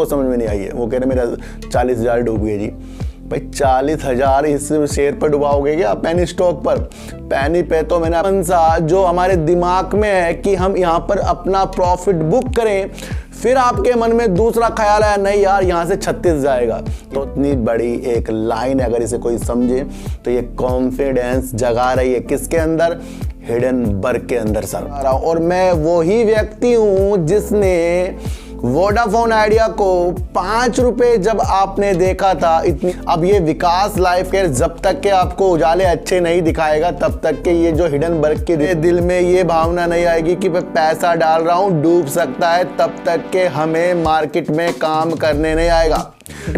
वो समझ में नहीं आई है। वो कह रहे मेरा 40,000 डूब गए जी। भाई 40,000 इस शेयर पर डुबाओगे क्या? पेनी स्टॉक पर, पेनी पे तो मैंने मनसा जो हमारे दिमाग में है कि हम यहाँ पर अपना प्रॉफिट बुक करें, फिर आपके मन में दूसरा ख्याल आया नहीं यार यहाँ से 36 जाएगा। तो इतनी बड़ी एक लाइन है, अगर इसे कोई समझे तो ये कॉन्फिडेंस जगा रही है किसके अंदर? हिडनबर्ग के अंदर सर। और मैं वही व्यक्ति हूं जिसने वोडाफोन आइडिया को 5 रुपए जब आपने देखा था इतनी। अब ये विकास लाइफ केयर जब तक के आपको उजाले अच्छे नहीं दिखाएगा तब तक के ये जो हिडनबर्ग के दिल में ये भावना नहीं आएगी कि मैं पैसा डाल रहा हूं डूब सकता है, तब तक के हमें मार्केट में काम करने नहीं आएगा।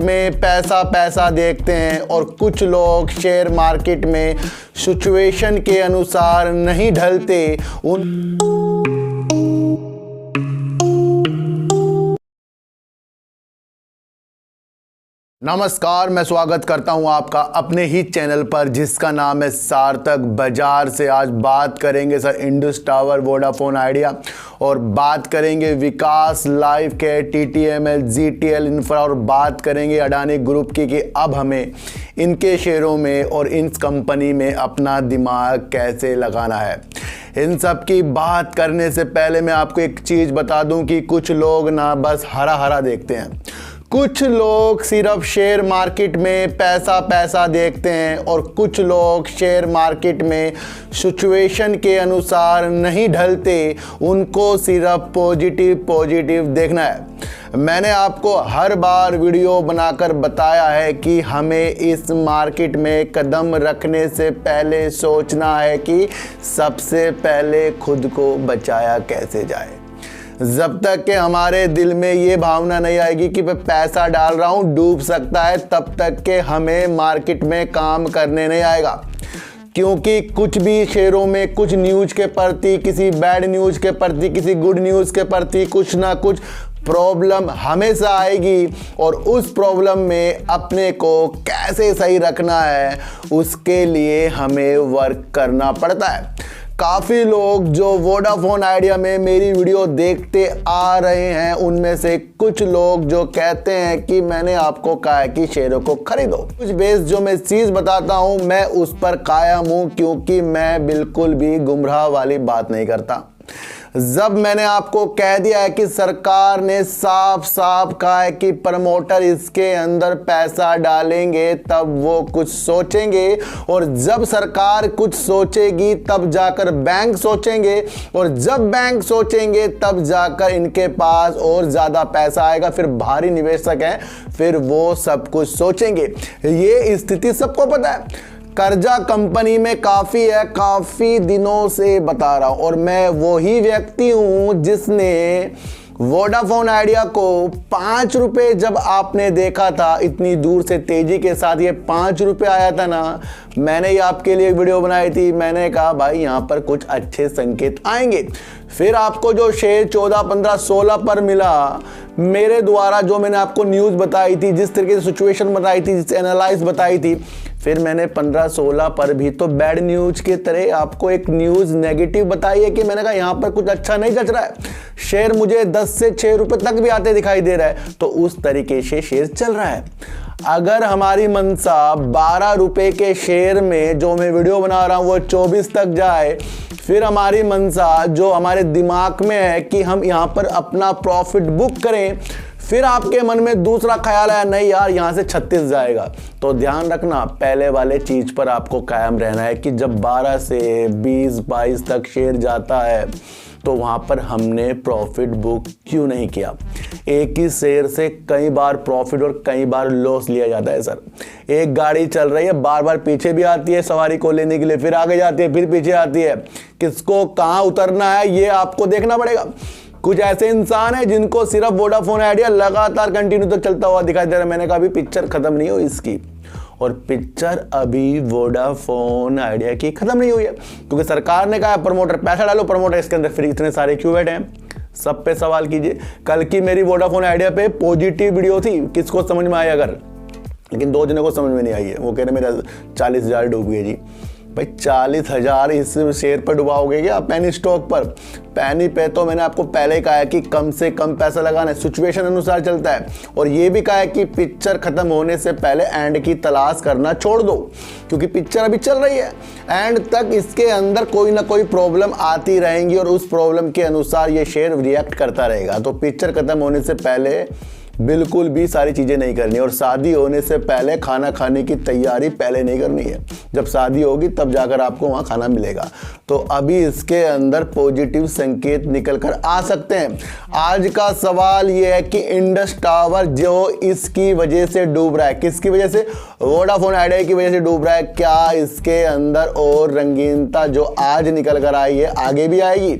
में पैसा देखते हैं और कुछ लोग शेयर मार्केट में सिचुएशन के अनुसार नहीं ढलते। नमस्कार, मैं स्वागत करता हूं आपका अपने ही चैनल पर जिसका नाम है सार्थक बाजार से। आज बात करेंगे sir Indus Tower, Vodafone Idea और बात करेंगे Vikas life care, TTML, GTL infra और बात करेंगे अडानी ग्रुप की कि अब हमें इनके शेयरों में और इन कंपनी में अपना दिमाग कैसे लगाना है। इन सब की बात करने से पहले मैं आपको एक चीज़ बता दूं कि कुछ लोग ना बस हरा हरा देखते हैं, कुछ लोग सिर्फ शेयर मार्केट में पैसा देखते हैं और कुछ लोग शेयर मार्केट में सिचुएशन के अनुसार नहीं ढलते, उनको सिर्फ पॉजिटिव देखना है। मैंने आपको हर बार वीडियो बनाकर बताया है कि हमें इस मार्केट में कदम रखने से पहले सोचना है कि सबसे पहले खुद को बचाया कैसे जाए। जब तक के हमारे दिल में ये भावना नहीं आएगी कि मैं पैसा डाल रहा हूं डूब सकता है, तब तक के हमें मार्केट में काम करने नहीं आएगा। क्योंकि कुछ भी शेयरों में कुछ न्यूज़ के प्रति, किसी बैड न्यूज़ के प्रति, किसी गुड न्यूज़ के प्रति कुछ ना कुछ प्रॉब्लम हमेशा आएगी और उस प्रॉब्लम में अपने को कैसे सही रखना है उसके लिए हमें वर्क करना पड़ता है। काफ़ी लोग जो वोडाफोन आइडिया में मेरी वीडियो देखते आ रहे हैं उनमें से कुछ लोग जो कहते हैं कि मैंने आपको कहा है कि शेयरों को खरीदो, कुछ बेस जो मैं चीज़ बताता हूं मैं उस पर कायम हूं, क्योंकि मैं बिल्कुल भी गुमराह वाली बात नहीं करता। जब मैंने आपको कह दिया है कि सरकार ने साफ कहा है कि प्रमोटर इसके अंदर पैसा डालेंगे तब वो कुछ सोचेंगे, और जब सरकार कुछ सोचेगी तब जाकर बैंक सोचेंगे, और जब बैंक सोचेंगे तब जाकर इनके पास और ज़्यादा पैसा आएगा। फिर भारी निवेशक हैं, फिर वो सब कुछ सोचेंगे। ये स्थिति सबको पता है। कर्जा कंपनी में काफ़ी है, काफ़ी दिनों से बता रहा हूं, और मैं वही व्यक्ति हूं जिसने वोडाफोन आइडिया को 5 रुपए जब आपने देखा था इतनी दूर से तेजी के साथ, ये 5 रुपए आया था ना, मैंने ही आपके लिए एक वीडियो बनाई थी। मैंने कहा भाई यहाँ पर कुछ अच्छे संकेत आएंगे। फिर आपको जो शेयर 14, 15, 16 पर मिला, मेरे द्वारा जो मैंने आपको न्यूज़ बताई थी, जिस तरीके से सिचुएशन बताई थी, जिस एनालाइज बताई थी, फिर मैंने 15, 16 पर भी तो बैड न्यूज़ की तरह आपको एक न्यूज़ नेगेटिव बताई है कि मैंने कहा यहाँ पर कुछ अच्छा नहीं जच रहा है, शेयर मुझे 10 से 6 रुपए तक भी आते दिखाई दे रहा है, तो उस तरीके से शेयर चल रहा है। अगर हमारी मनसा 12 रुपए के शेयर में जो मैं वीडियो बना रहा हूँ वो 24 तक जाए, फिर हमारी मनसा जो हमारे दिमाग में है कि हम यहाँ पर अपना प्रॉफिट बुक करें, फिर आपके मन में दूसरा ख्याल आया नहीं यार यहाँ से 36 जाएगा, तो ध्यान रखना पहले वाले चीज़ पर आपको कायम रहना है कि जब 12 से 20-22 तक शेयर जाता है तो वहाँ पर हमने प्रॉफिट बुक क्यों नहीं किया। एक ही शेयर से कई बार प्रॉफिट और कई बार लॉस लिया जाता है सर। एक गाड़ी चल रही है, बार बार पीछे भी आती है सवारी को लेने के लिए, फिर आगे जाती है, फिर पीछे आती है, किसको कहाँ उतरना है ये आपको देखना पड़ेगा। कुछ ऐसे इंसान हैं जिनको सिर्फ वोडाफोन आइडिया लगातार कंटिन्यू तक चलता हुआ दिखाई दे रहा है। मैंने कहा अभी पिक्चर खत्म नहीं हुई इसकी, और पिक्चर अभी वोडाफोन आइडिया की खत्म नहीं हुई है, क्योंकि सरकार ने कहा प्रमोटर पैसा डालो, प्रमोटर इसके अंदर फिर इतने सारे क्यों बैठे हैं, सब पे सवाल कीजिए। कल की मेरी वोडाफोन आइडिया पे पॉजिटिव वीडियो थी, किसको समझ में आई अगर, लेकिन 2 जनों को समझ में नहीं आई है। वो कह रहे मेरा 40,000 डूब गए जी। भाई 40,000 इस शेयर पर डुबाओगे क्या पेनी स्टॉक पर? पेनी पे तो मैंने आपको पहले ही कहा है कि कम से कम पैसा लगाना है, सिचुएशन अनुसार चलता है। और ये भी कहा है कि पिक्चर खत्म होने से पहले एंड की तलाश करना छोड़ दो, क्योंकि पिक्चर अभी चल रही है। एंड तक इसके अंदर कोई ना कोई प्रॉब्लम आती रहेंगी और उस प्रॉब्लम के अनुसार ये शेयर रिएक्ट करता रहेगा। तो पिक्चर खत्म होने से पहले बिल्कुल भी सारी चीज़ें नहीं करनी, और शादी होने से पहले खाना खाने की तैयारी पहले नहीं करनी है। जब शादी होगी तब जाकर आपको वहाँ खाना मिलेगा। तो अभी इसके अंदर पॉजिटिव संकेत निकल कर आ सकते हैं। आज का सवाल ये है कि इंडस टावर जो इसकी वजह से डूब रहा है, किसकी वजह से? वोडाफोन आइडिया की वजह से डूब रहा है। क्या इसके अंदर और रंगीनता जो आज निकल कर आई है आगे भी आएगी,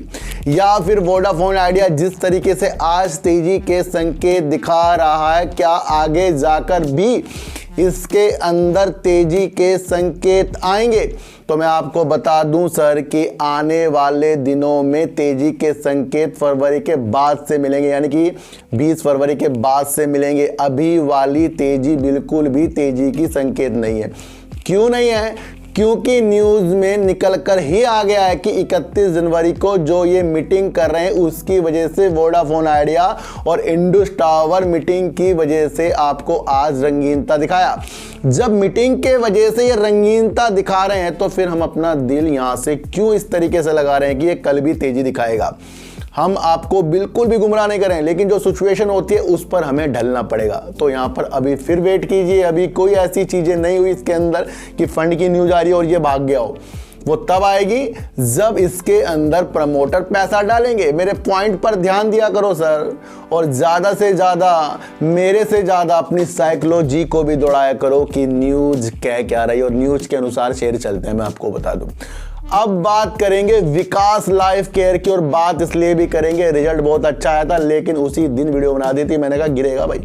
या फिर वोडाफोन आइडिया जिस तरीके से आज तेजी के संकेत दिखा रहा है, क्या आगे जाकर भी इसके अंदर तेजी के संकेत आएंगे? तो मैं आपको बता दूं सर कि आने वाले दिनों में तेजी के संकेत फरवरी के बाद से मिलेंगे, यानी कि 20 फरवरी के बाद से मिलेंगे। अभी वाली तेजी बिल्कुल भी तेजी की संकेत नहीं है। क्यों नहीं है? क्योंकि न्यूज़ में निकल कर ही आ गया है कि 31 जनवरी को जो ये मीटिंग कर रहे हैं उसकी वजह से वोडाफोन आइडिया और इंडस टावर मीटिंग की वजह से आपको आज रंगीनता दिखाया। जब मीटिंग के वजह से ये रंगीनता दिखा रहे हैं तो फिर हम अपना दिल यहाँ से क्यों इस तरीके से लगा रहे हैं कि ये कल भी तेजी दिखाएगा? हम आपको बिल्कुल भी गुमराह नहीं करें, लेकिन जो सिचुएशन होती है उस पर हमें ढलना पड़ेगा। तो यहाँ पर अभी फिर वेट कीजिए। अभी कोई ऐसी चीज़ें नहीं हुई इसके अंदर कि फंड की न्यूज़ आ रही है और ये भाग गया हो। वो तब आएगी जब इसके अंदर प्रमोटर पैसा डालेंगे। मेरे पॉइंट पर ध्यान दिया करो सर, और ज़्यादा से ज़्यादा मेरे से ज़्यादा अपनी साइकोलॉजी को भी दौड़ाया करो कि न्यूज़ क्या रही, और न्यूज़ के अनुसार शेयर चलते हैं। मैं आपको बता दूँ। अब बात करेंगे विकास लाइफ केयर की, और बात इसलिए भी करेंगे, रिजल्ट बहुत अच्छा आया था लेकिन उसी दिन वीडियो बना दी थी। मैंने कहा गिरेगा भाई।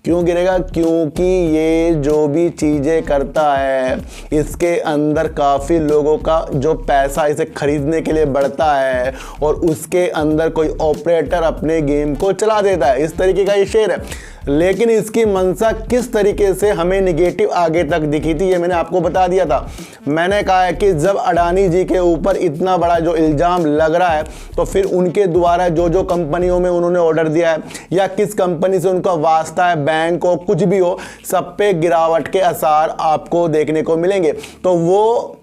क्यों गिरेगा? क्योंकि ये जो भी चीज़ें करता है इसके अंदर काफ़ी लोगों का जो पैसा इसे खरीदने के लिए बढ़ता है, और उसके अंदर कोई ऑपरेटर अपने गेम को चला देता है। इस तरीके का ये शेयर है। लेकिन इसकी मंशा किस तरीके से हमें निगेटिव आगे तक दिखी थी ये मैंने आपको बता दिया था। मैंने कहा है कि जब अडानी जी के ऊपर इतना बड़ा जो इल्ज़ाम लग रहा है तो फिर उनके द्वारा जो जो कंपनियों में उन्होंने ऑर्डर दिया है या किस कंपनी से उनका वास्ता है, बैंक हो कुछ भी हो, सब पे गिरावट के आसार आपको देखने को मिलेंगे। तो वो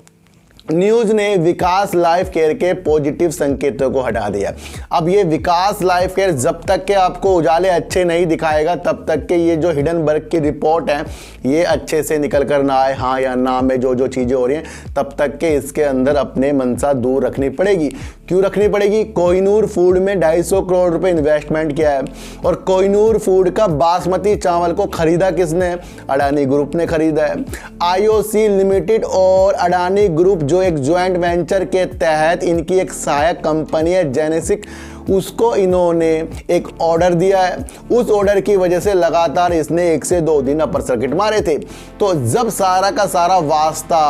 न्यूज़ ने विकास लाइफ केयर के पॉजिटिव संकेतों को हटा दिया। अब ये विकास लाइफ केयर जब तक के आपको उजाले अच्छे नहीं दिखाएगा तब तक के ये जो हिडनबर्ग की रिपोर्ट है ये अच्छे से निकल कर ना आए, हाँ या ना में जो जो चीज़ें हो रही हैं, तब तक के इसके अंदर अपने मनसा दूर रखनी पड़ेगी। क्यों रखनी पड़ेगी? कोहिनूर फूड में 250 करोड़ रुपए इन्वेस्टमेंट किया है, और कोहिनूर फूड का बासमती चावल को खरीदा किसने? अडानी ग्रुप ने खरीदा है। IOC लिमिटेड और अडानी ग्रुप जो एक ज्वाइंट वेंचर के तहत इनकी एक सहायक कंपनी है जेनेसिक, उसको इन्होंने एक ऑर्डर दिया है। उस ऑर्डर की वजह से लगातार इसने 1 से 2 दिन अपर सर्किट मारे थे। तो जब सारा का सारा वास्ता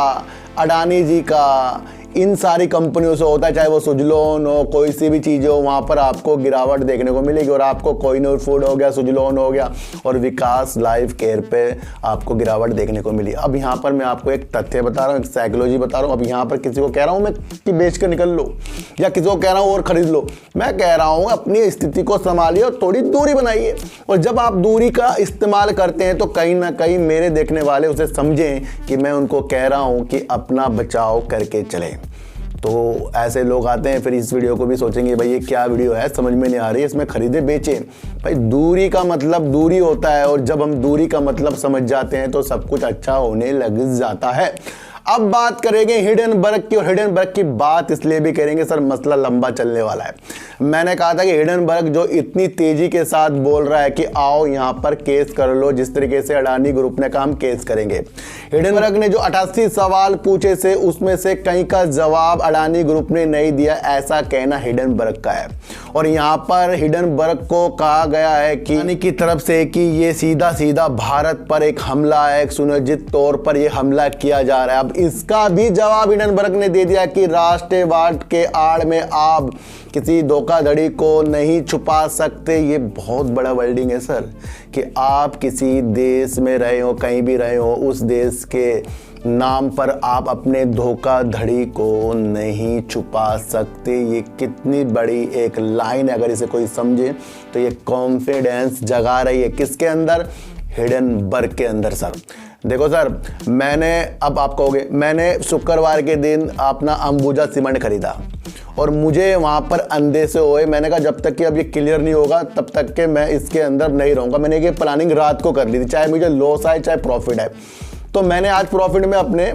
अडानी जी का इन सारी कंपनियों से होता है, चाहे वो सुजलोन हो, कोई सी भी चीज़ हो, वहाँ पर आपको गिरावट देखने को मिलेगी। और आपको कोहिनूर फूड हो गया, सुजलोन हो गया, और विकास लाइफ केयर पे आपको गिरावट देखने को मिली। अब यहाँ पर मैं आपको एक तथ्य बता रहा हूँ, एक साइकोलॉजी बता रहा हूँ। अब यहाँ पर किसी को कह रहा हूँ मैं कि बेच कर निकल लो, या किसी को कह रहा हूँ और ख़रीद लो। मैं कह रहा हूँ अपनी स्थिति को संभालिए और थोड़ी दूरी बनाइए। और जब आप दूरी का इस्तेमाल करते हैं तो कहीं ना कहीं मेरे देखने वाले उसे समझें कि मैं उनको कह रहा हूँ कि अपना बचाव करके चलें। तो ऐसे लोग आते हैं फिर इस वीडियो को भी सोचेंगे भाई ये क्या वीडियो है, समझ में नहीं आ रही है, इसमें खरीदे बेचें। भाई दूरी का मतलब दूरी होता है, और जब हम दूरी का मतलब समझ जाते हैं तो सब कुछ अच्छा होने लग जाता है। अब बात करेंगे हिडनबर्ग की, और हिडनबर्ग की बात इसलिए भी करेंगे सर मसला लंबा चलने वाला है। मैंने कहा था कि हिडनबर्ग जो इतनी तेजी के साथ बोल रहा है कि आओ यहाँ पर केस कर लो, जिस तरीके से अडानी ग्रुप ने कहा हम केस करेंगे। हिडनबर्ग ने जो 88 सवाल पूछे से उसमें से कई का जवाब अडानी ग्रुप ने नहीं दिया, ऐसा कहना हिडनबर्ग का है। और यहाँ पर हिडनबर्ग को कहा गया है कि अडानी की तरफ से कि ये सीधा सीधा भारत पर एक हमला है, एक सुनिश्चित तौर पर ये हमला किया जा रहा है। अब इसका भी जवाब हिडनबर्ग ने दे दिया कि राष्ट्रवाद के आड़ में आप किसी धोखाधड़ी को नहीं छुपा सकते। ये बहुत बड़ा वर्डिंग है सर, कि आप किसी देश में रहे हो, कहीं भी रहे हो, उस देश के नाम पर आप अपने धोखाधड़ी को नहीं छुपा सकते। ये कितनी बड़ी एक लाइन है, अगर इसे कोई समझे तो ये कॉन्फिडेंस जगा रही है किसके अंदर, हिडनबर्ग के अंदर। सर देखो सर, मैंने, अब आप कहोगे, मैंने शुक्रवार के दिन अपना अंबुजा सीमेंट खरीदा और मुझे वहाँ पर अंधे से हुए, मैंने कहा जब तक कि अब ये क्लियर नहीं होगा तब तक के मैं इसके अंदर नहीं रहूँगा। मैंने ये प्लानिंग रात को कर ली थी, चाहे मुझे लॉस आए चाहे प्रॉफिट आए। तो मैंने आज प्रॉफिट में अपने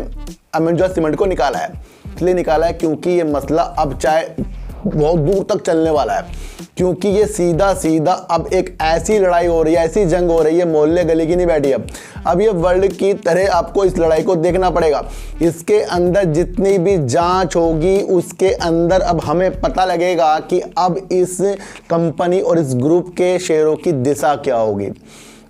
अंबुजा सीमेंट को निकाला है, इसलिए निकाला है क्योंकि ये मसला अब चाहे बहुत दूर तक चलने वाला है, क्योंकि ये सीधा सीधा अब एक ऐसी लड़ाई हो रही है, ऐसी जंग हो रही है, मोहल्ले गली की नहीं बैठी। अब ये वर्ल्ड की तरह आपको इस लड़ाई को देखना पड़ेगा। इसके अंदर जितनी भी जांच होगी उसके अंदर अब हमें पता लगेगा कि अब इस कंपनी और इस ग्रुप के शेयरों की दिशा क्या होगी।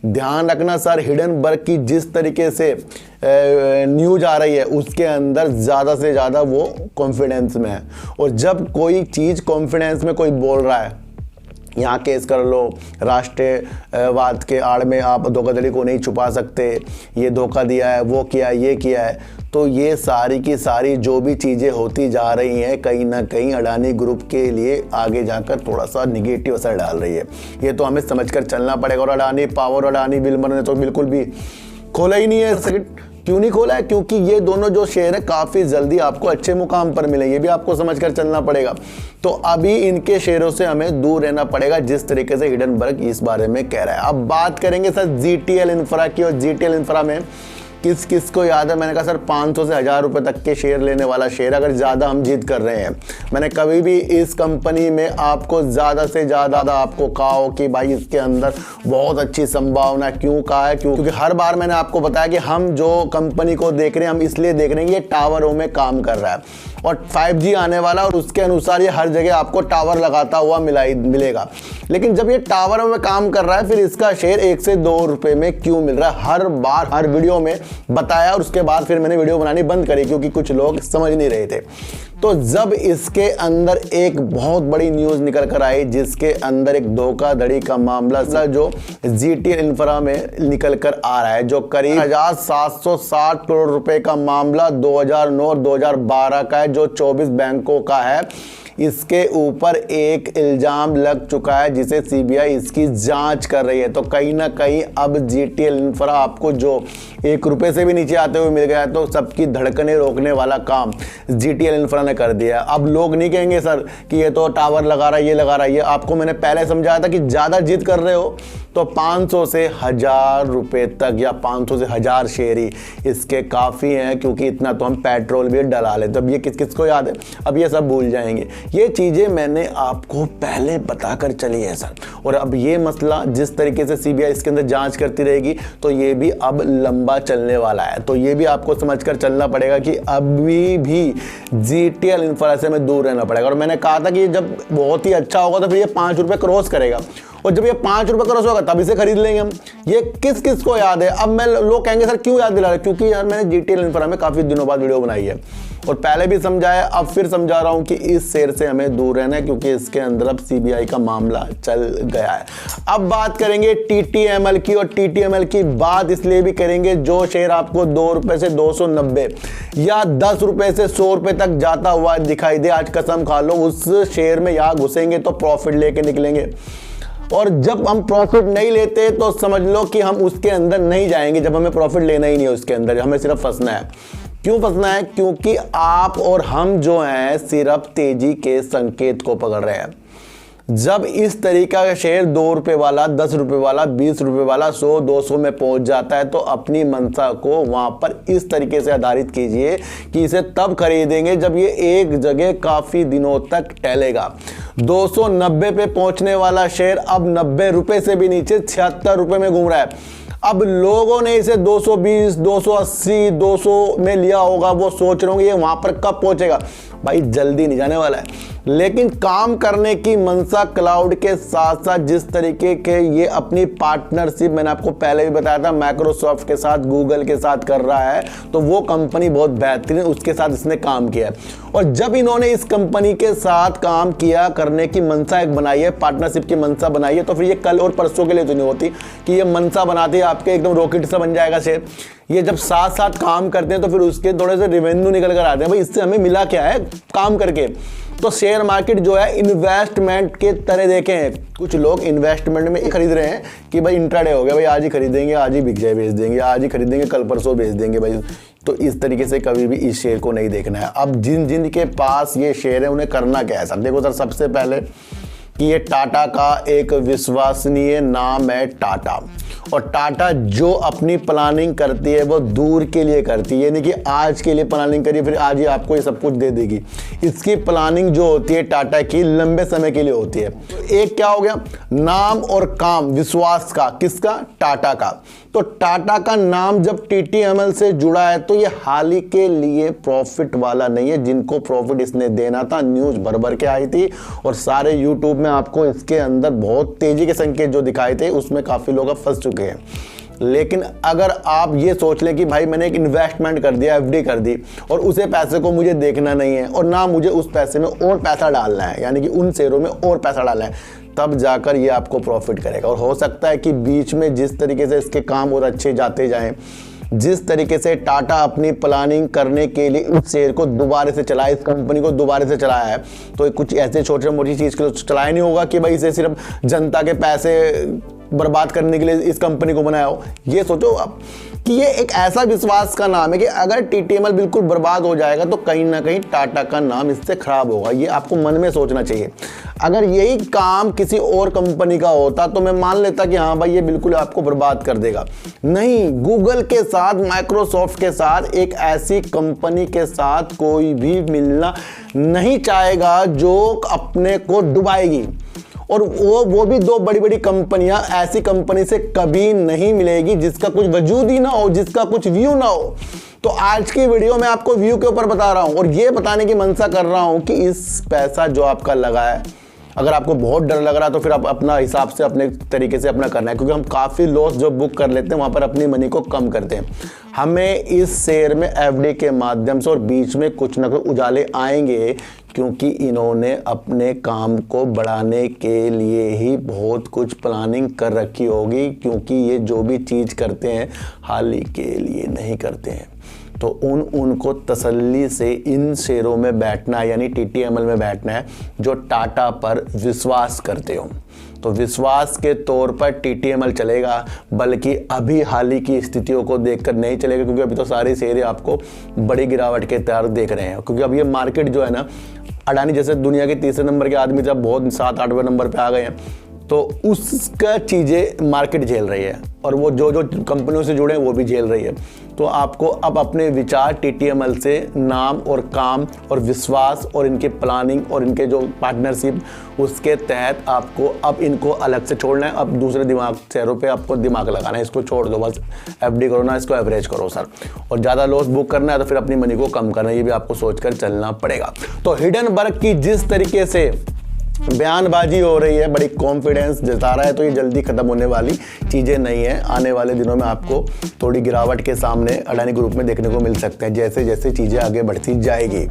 ध्यान रखना सर, हिडनबर्ग की जिस तरीके से न्यूज आ रही है उसके अंदर ज़्यादा से ज़्यादा वो कॉन्फिडेंस में है। और जब कोई चीज़ कॉन्फिडेंस में कोई बोल रहा है, यहाँ केस कर लो, राष्ट्रवाद के आड़ में आप धोखाधड़ी को नहीं छुपा सकते, ये धोखा दिया है, वो किया है, ये किया है, तो ये सारी की सारी जो भी चीज़ें होती जा रही हैं कहीं ना कहीं अडानी ग्रुप के लिए आगे जाकर थोड़ा सा निगेटिव असर डाल रही है। ये तो हमें समझकर चलना पड़ेगा। और अडानी पावर, अडानी विल्मर ने तो बिल्कुल भी खोला ही नहीं है। क्यों नहीं खोला है? क्योंकि ये दोनों जो शेयर है काफ़ी जल्दी आपको अच्छे मुकाम पर मिले, ये भी आपको समझकर चलना पड़ेगा। तो अभी इनके शेयरों से हमें दूर रहना पड़ेगा, जिस तरीके से हिडनबर्ग इस बारे में कह रहा है। अब बात करेंगे सर जीटीएल इंफ्रा की, और जीटीएल इंफ्रा में किस किस को याद है, मैंने कहा सर 500 से 1000 रुपए तक के शेयर लेने वाला शेयर, अगर ज़्यादा हम जीत कर रहे हैं। मैंने कभी भी इस कंपनी में आपको ज़्यादा से ज़्यादा आपको कहा हो कि भाई इसके अंदर बहुत अच्छी संभावना, क्यों कहा है? क्योंकि हर बार मैंने आपको बताया कि हम जो कंपनी को देख रहे हैं हम इसलिए देख रहे हैं कि ये टावरों में काम कर रहा है और 5G आने वाला, और उसके अनुसार ये हर जगह आपको टावर लगाता हुआ मिलेगा। लेकिन जब ये टावरों में काम कर रहा है फिर इसका शेयर 1 से 2 रुपए में क्यों मिल रहा है? हर बार हर वीडियो में बताया, और उसके बाद फिर मैंने वीडियो बनानी बंद करी क्योंकि कुछ लोग समझ नहीं रहे थे। तो जब इसके अंदर एक बहुत बड़ी न्यूज़ निकल कर आई जिसके अंदर एक धोखाधड़ी का मामला जो जीटीएल इंफ्रा में निकल कर आ रहा है, जो करीब 1760 करोड़ रुपए का मामला 2009 और 2012 का है, जो 24 बैंकों का है, इसके ऊपर एक इल्जाम लग चुका है जिसे सीबीआई इसकी जांच कर रही है। तो कहीं ना कहीं अब जीटीएल इंफ्रा आपको जो 1 रुपए से भी नीचे आते हुए मिल गया है, तो सबकी धड़कनें रोकने वाला काम जीटीएल इंफ्रा ने कर दिया है। अब लोग नहीं कहेंगे सर कि ये तो टावर लगा रहा है, ये लगा रहा है। ये आपको मैंने पहले समझाया था कि ज़्यादा जिद कर रहे हो तो 500 से 1000 रुपए तक या 500 से 1000 शेयर ही इसके काफ़ी हैं, क्योंकि इतना तो हम पेट्रोल भी डला लेते। अब ये किस किस को याद है? अब ये सब भूल जाएंगे। ये चीज़ें मैंने आपको पहले बताकर चली है सर। और अब ये मसला जिस तरीके से सीबीआई इसके अंदर जांच करती रहेगी तो ये भी अब लंबा चलने वाला है। तो ये भी आपको समझकर चलना पड़ेगा कि अभी भी जीटीएल इंफ्रा से हमें दूर रहना पड़ेगा। और मैंने कहा था कि जब बहुत ही अच्छा होगा तो फिर ये 5 रुपये क्रॉस करेगा, और जब ये 5 रुपये क्रॉस होगा तब इसे खरीद लेंगे हम। ये किस किस को याद है? अब मैं, लोग कहेंगे सर क्यों याद दिला रहे? क्योंकि यार मैंने जीटीएल इंफ्रा में काफ़ी दिनों बाद वीडियो बनाई है और पहले भी समझाया, अब फिर समझा रहा हूं कि इस शेयर से हमें दूर रहना है, क्योंकि इसके अंदर अब सीबीआई का मामला चल गया है। अब बात करेंगे टीटीएमएल की, और टीटीएमएल की बात इसलिए भी करेंगे जो शेयर आपको 2 रुपए से 290 या 10 रुपए से 100 रुपए तक जाता हुआ दिखाई दे। आज कसम खा लो उस शेयर में यहाँ घुसेंगे तो प्रॉफिट लेके निकलेंगे, और जब हम प्रॉफिट नहीं लेते तो समझ लो कि हम उसके अंदर नहीं जाएंगे। जब हमें प्रॉफिट लेना ही नहीं है उसके अंदर, हमें सिर्फ फंसना है। क्यों फंसना है? क्योंकि आप और हम जो हैं सिर्फ तेजी के संकेत को पकड़ रहे हैं। जब इस तरीका का शेयर 2 रुपए वाला, 10 रुपए वाला, 20 रुपए वाला 100, 200 में पहुंच जाता है तो अपनी मंशा को वहां पर इस तरीके से आधारित कीजिए कि इसे तब खरीदेंगे जब ये एक जगह काफी दिनों तक टहलेगा। 290 पे पहुंचने वाला शेयर अब 90 रुपए से भी नीचे 76 रुपए में घूम रहा है। अब लोगों ने इसे 220, 280, 200 में लिया होगा, वो सोच रहे होंगे ये वहां पर कब पहुंचेगा। भाई जल्दी नहीं जाने वाला है। लेकिन काम करने की मंशा क्लाउड के साथ साथ जिस तरीके के ये अपनी पार्टनरशिप मैंने आपको पहले भी बताया था माइक्रोसॉफ्ट के साथ, गूगल के साथ कर रहा है, तो वो कंपनी बहुत बेहतरीन, उसके साथ इसने काम किया है। और जब इन्होंने इस कंपनी के साथ काम किया, करने की मंशा एक बनाई है, पार्टनरशिप की मंशा बनाई है, तो फिर ये कल और परसों के लिए तो नहीं होती कि ये मंशा बनाती है आपके एकदम रॉकेट से बन जाएगा शेयर। ये जब साथ साथ काम करते हैं तो फिर उसके थोड़े से रेवेन्यू निकल कर आते हैं, भाई इससे हमें मिला क्या है काम करके। तो शेयर मार्केट जो है इन्वेस्टमेंट के तरह देखें, कुछ लोग इन्वेस्टमेंट में खरीद रहे हैं कि भाई इंट्राडे हो गया, भाई आज ही खरीदेंगे, आज ही बिक जाए बेच देंगे, आज ही खरीदेंगे कल परसों बेच देंगे भाई। तो इस तरीके से कभी भी इस शेयर को नहीं देखना है। अब जिन के पास ये शेयर है उन्हें करना क्या है सर? देखो सर, सबसे पहले कि ये टाटा का एक विश्वसनीय नाम है टाटा, और टाटा जो अपनी प्लानिंग करती है वो दूर के लिए करती है, यानी कि आज के लिए प्लानिंग करिए फिर आज ही आपको ये सब कुछ दे देगी। इसकी प्लानिंग जो होती है टाटा की लंबे समय के लिए होती है। तो एक क्या हो गया, नाम और काम विश्वास का, किसका? टाटा का। तो टाटा का नाम जब टीटीएमएल से जुड़ा है तो ये हाल ही के लिए प्रॉफिट वाला नहीं है। जिनको प्रॉफिट इसने देना था न्यूज भर भर के आई थी, और सारे यूट्यूब में आपको इसके अंदर बहुत तेजी के संकेत जो दिखाए थे उसमें काफी लोग फंस चुके हैं। लेकिन अगर आप ये सोच लें कि भाई मैंने एक इन्वेस्टमेंट कर दिया, एफडी कर दी, और उसे पैसे को मुझे देखना नहीं है और ना मुझे उस पैसे में और पैसा डालना है, यानी कि उन शेयरों में और पैसा डालना है, तब जाकर ये आपको प्रॉफिट करेगा। और हो सकता है कि बीच में जिस तरीके से इसके काम और अच्छे जाते जाएं, जिस तरीके से टाटा अपनी प्लानिंग करने के लिए इस शेयर को दोबारा से चलाया, इस कंपनी को दोबारा से चलाया है, तो कुछ ऐसे छोटे मोटी चीज़ के लिए चलाया नहीं होगा कि भाई इसे सिर्फ जनता के पैसे बर्बाद करने के लिए इस कंपनी को बनाया हो। ये सोचो आप कि ये एक ऐसा विश्वास का नाम है कि अगर टीटीएमएल बिल्कुल बर्बाद हो जाएगा तो कहीं ना कहीं टाटा का नाम इससे खराब होगा। ये आपको मन में सोचना चाहिए। अगर यही काम किसी और कंपनी का होता तो मैं मान लेता कि हाँ भाई ये बिल्कुल आपको बर्बाद कर देगा। नहीं, गूगल के साथ, माइक्रोसॉफ्ट के साथ, एक ऐसी कंपनी के साथ कोई भी मिलना नहीं चाहेगा जो अपने को डुबाएगी। और वो भी दो बड़ी बड़ी कंपनियां, ऐसी कंपनी से कभी नहीं मिलेगी जिसका कुछ वजूद ही ना हो, जिसका कुछ व्यू ना हो। तो आज की वीडियो में आपको व्यू के ऊपर बता रहा हूं और ये बताने की मंशा कर रहा हूं कि इस पैसा जो आपका लगा है, अगर आपको बहुत डर लग रहा है तो फिर आप अपना हिसाब से अपने तरीके से अपना करना है, क्योंकि हम काफ़ी लॉस जो बुक कर लेते हैं वहाँ पर अपनी मनी को कम करते हैं। हमें इस शेयर में एफडी के माध्यम से और बीच में कुछ ना कुछ उजाले आएंगे, क्योंकि इन्होंने अपने काम को बढ़ाने के लिए ही बहुत कुछ प्लानिंग कर रखी होगी, क्योंकि ये जो भी चीज़ करते हैं हाल ही के लिए नहीं करते हैं। तो उनको तसल्ली से इन शेयरों में बैठना है, यानी टीटीएमएल में बैठना है जो टाटा पर विश्वास करते हो। तो विश्वास के तौर पर टीटीएमएल चलेगा, बल्कि अभी हाल ही की स्थितियों को देखकर नहीं चलेगा, क्योंकि अभी तो सारे शेयर आपको बड़ी गिरावट के तौर देख रहे हैं। क्योंकि अब ये मार्केट जो है ना, अडानी जैसे दुनिया के तीसरे नंबर के आदमी जब बहुत 7-8वें नंबर पे आ गए हैं, तो उसका चीज़ें मार्केट झेल रही है, और वो जो कंपनियों से जुड़े हैं वो भी झेल रही है। तो आपको अब अपने विचार टीटीएमएल से नाम और काम और विश्वास और इनकी प्लानिंग और इनके जो पार्टनरशिप, उसके तहत आपको अब इनको अलग से छोड़ना है। अब दूसरे शेयरों पे आपको दिमाग लगाना है, इसको छोड़ दो, बस एफडी करो ना, इसको एवरेज करो सर। और ज़्यादा लॉस बुक करना है तो फिर अपनी मनी को कम करना है, ये भी आपको सोचकर चलना पड़ेगा। तो हिडनबर्ग की जिस तरीके से बयानबाजी हो रही है, बड़ी कॉन्फिडेंस जता रहा है, तो ये जल्दी खत्म होने वाली चीज़ें नहीं है। आने वाले दिनों में आपको थोड़ी गिरावट के सामने अडानी ग्रुप में देखने को मिल सकते हैं, जैसे जैसे चीज़ें आगे बढ़ती जाएगी।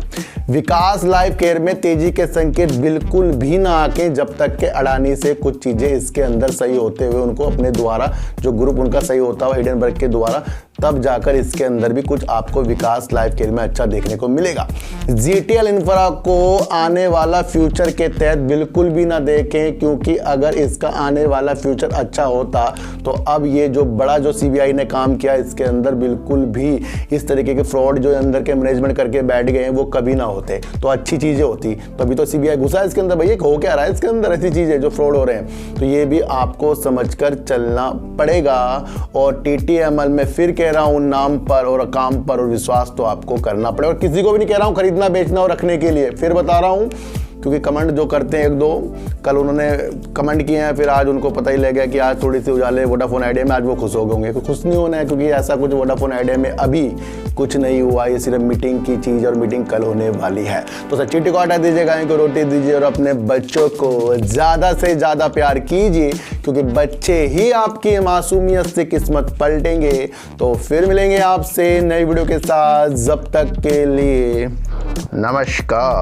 विकास लाइफ केयर में तेजी के संकेत बिल्कुल भी ना आके जब तक के अडानी से कुछ चीज़ें इसके अंदर सही होते हुए, उनको अपने द्वारा जो ग्रुप उनका सही होता हुआ हिडनबर्ग के द्वारा, तब जाकर इसके अंदर भी कुछ आपको विकास लाइफ केयर में अच्छा देखने को मिलेगा। जीटीएल इंफ्रा को आने वाला फ्यूचर के तहत बिल्कुल भी ना देखें, क्योंकि अगर इसका आने वाला फ्यूचर अच्छा होता तो अब ये जो बड़ा जो सीबीआई ने काम किया इसके अंदर बिल्कुल भी इस तरीके के फ्रॉड जो अंदर के मैनेजमेंट करके बैठ गए हैं वो कभी ना होते, तो अच्छी चीज़ें होती। तो अभी तो सीबीआई घुसा है इसके अंदर, भैया हो क्या रहा है इसके अंदर, ऐसी चीज़ें जो फ्रॉड हो रहे हैं, तो ये भी आपको समझकर चलना पड़ेगा। और टीटीएमएल में फिर कह रहा हूँ, नाम पर और काम पर और विश्वास तो आपको करना पड़ेगा। और किसी को भी नहीं कह रहा हूँ खरीदना, बेचना और रखने के लिए, फिर बता रहा हूँ क्योंकि कमेंट जो करते हैं एक दो, कल उन्होंने कमेंट किए हैं, फिर आज उनको पता ही लग गया कि आज थोड़ी सी उजाले वोडाफोन आइडिया में, आज वो खुश हो गए होंगे। खुश नहीं होना है, क्योंकि ऐसा कुछ वोडाफोन आइडिया में अभी कुछ नहीं हुआ, ये सिर्फ मीटिंग की चीज़ और मीटिंग कल होने वाली है। तो सर चीटी को हटा दीजिए, गाय को रोटी दीजिए और अपने बच्चों को ज़्यादा से ज़्यादा प्यार कीजिए, क्योंकि बच्चे ही आपकी मासूमियत से किस्मत पलटेंगे। तो फिर मिलेंगे आपसे नई वीडियो के साथ, जब तक के लिए नमस्कार।